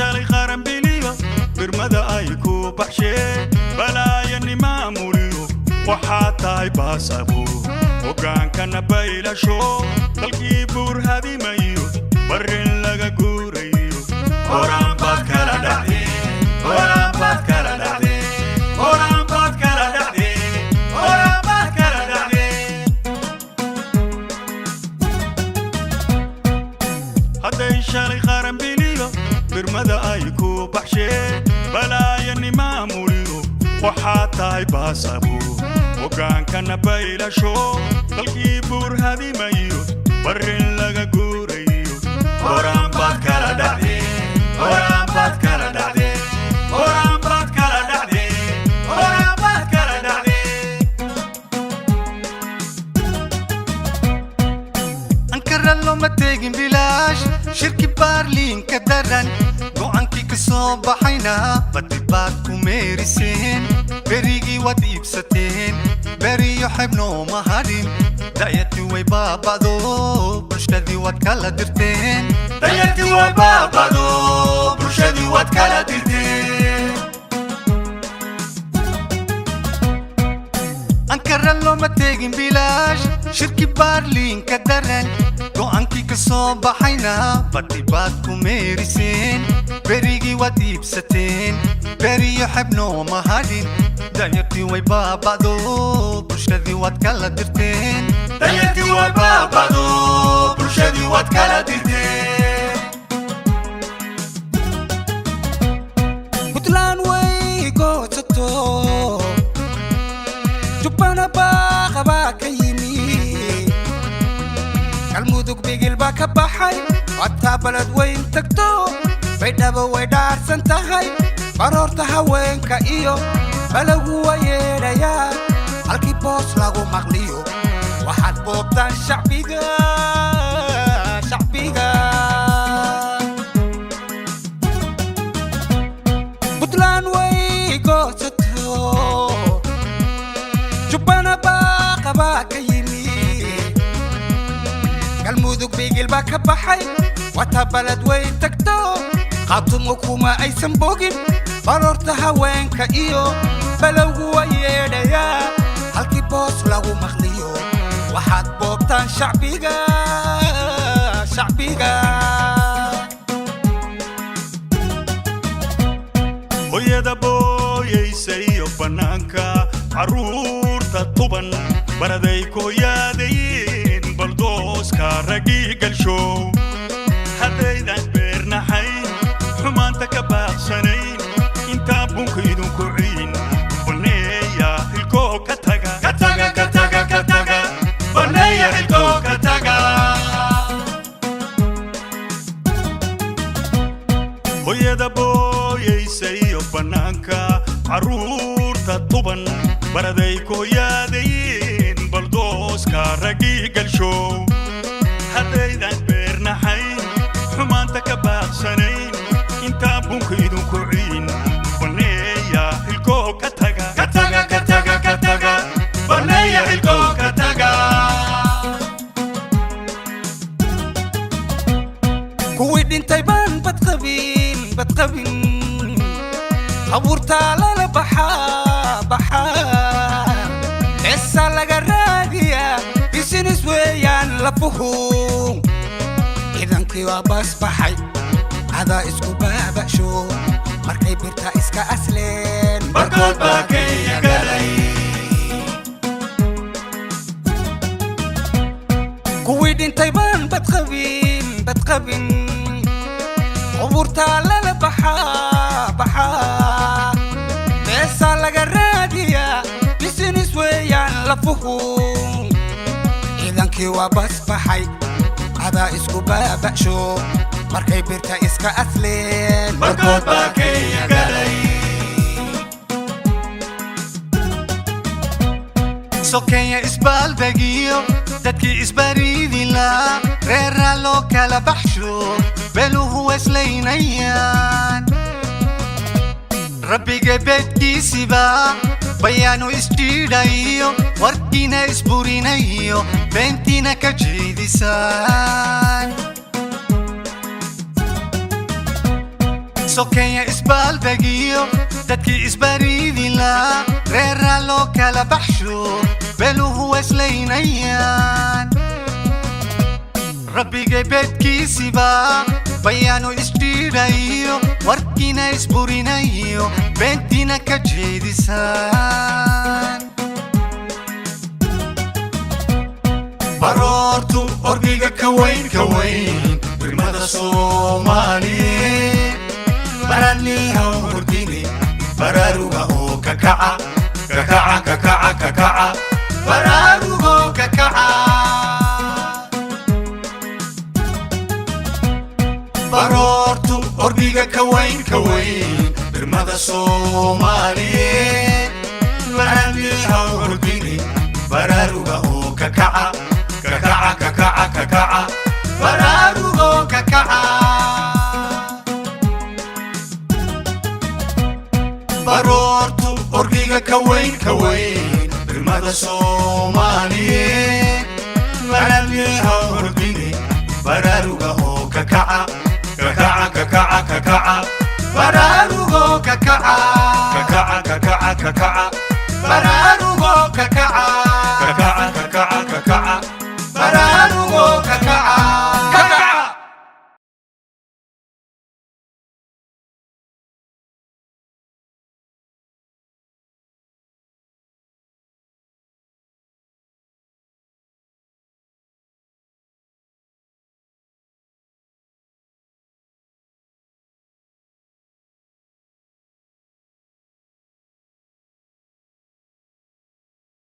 شالي خارم بليو برمدا أيكو بحشي بلا يني ماموليو وحاتا يباسابو وكان كان بايلا شو تلقي بور هذي مايو برين لغا قوريو ورام بات كالا دعدي ورام بات كالا دعدي ورام بات كالا دعدي ورام بات كالا دعدي هدي شالي خارم بليو برمدا أيكو بحشي بلا يني ماموليو وحاتا يباسابو وكان كان بايلا شو تلقي بور هذي مايو برين لغا قوريو ورام بات كالا دعدي ورام بات كالا دعدي ورام بات كالا دعدي ورام بات كالا دعدي أنكر اللو ما تيجين بلاش شركي بارلين كدرن go'aankii ka soo baxayna badibaad ku meeriseen berigii waad iibsateen beriyo xibnoo ma hadhin da'yartii way baaba'do bulshadii waad kala dirteen da'yartii way baaba'do bulshadii waad kala dirteen ankara looma teegin bilaash shirki baarliin ka daran go'aankii ka soo baxayna badibaad ku meeriseen berigii waad iibsateen beriyo xibnoo ma hadhin da'yartii way baaba'do bulshadii waad kala dirteen da'yartii way baaba'do bulshadii waad kala dirteen Puntland way goosato jubbana baaqa baa ka yimi galmudug bigil baa ka baxay wataa balad weyn tagto baydhabo way dhaarsan tahay baroorta haweenka iyo balagu waa yeedhayaa halkii boos lagu maqliyo waxaad boobtaan shacbiga Puntland way goosato jubbana baaqa baa ka yimi galmudug bigil baa ka baxay wataa balad weyn tagto qaatumo kuma aysan bogin baroorta haweenka iyo balagu waa yeedhayaa halkii boos lagu maqliyo waxaad boobtaan shacbiga hooyada booyaysa iyo bannaanka carruurta tuban baraday kooyaadayeen baldooska ragii galshow haddaydan beernaxayn xumaanta ka baaqsanayn intaa bunka idinku ciin baneeya hilkoo ka taga baneeya hilkoo ka taga hooyada booyaysa iyo bannaanka carruurta tuban baraday kooyaadayeen baldooska ragii galshow haddaydan beernaxayn xumaanta ka baaqsanayn intaa bunka idinku ciin baneeya hilkoo ka taga baneeya hilkoo ka taga kuwii dhintay baan badqabin abuurtaa lala baxaa heesaa laga raadiyaa bisinis weeyaan lafuhu ciidankii waa basbaxay adaa isku baaba'sho markay birta iska asleen barkood baa kenya galay kuwii dhintay baan badqabin abuurtaa lala baxaa heesaa laga raadiyaa bisinis weeyaan lafuhu ciidankii waa basbaxay adaa isku baaba'sho markay birta iska asleen barkood baa kenya galay sokeenya isbaaldegiyo dadkii isbariidila reeraa loo kala baxsho beluhu weslaynayaan rabbiga beedkiisiba bayaanu isjiidhayo warkiina isburinayo beentiina ka jeedisaan sokeeya isbaaldegiyo dadkii isbariidila reeraa loo kala baxsho beeluhu weslaynayaan rabbigay beedkiisiba bayaanu isdhiidhayo warkiina isburinayo beentina ka jeedisaan baroortu orgiga ka weyn birmada Soomaaliyeed baraniha hurdini bararuga oo kakaca bararuga oo kakaca baroortu orgiga ka weyn birmada Soomaaliyeed baraniha hurdini bararuga oo kakaca bararuga oo kakaca baroortu orgiga ka weyn birmada Soomaaliyeed baraniha hurdini bararuga oo kakaca bararuga oo kakaca bararuga oo kakaca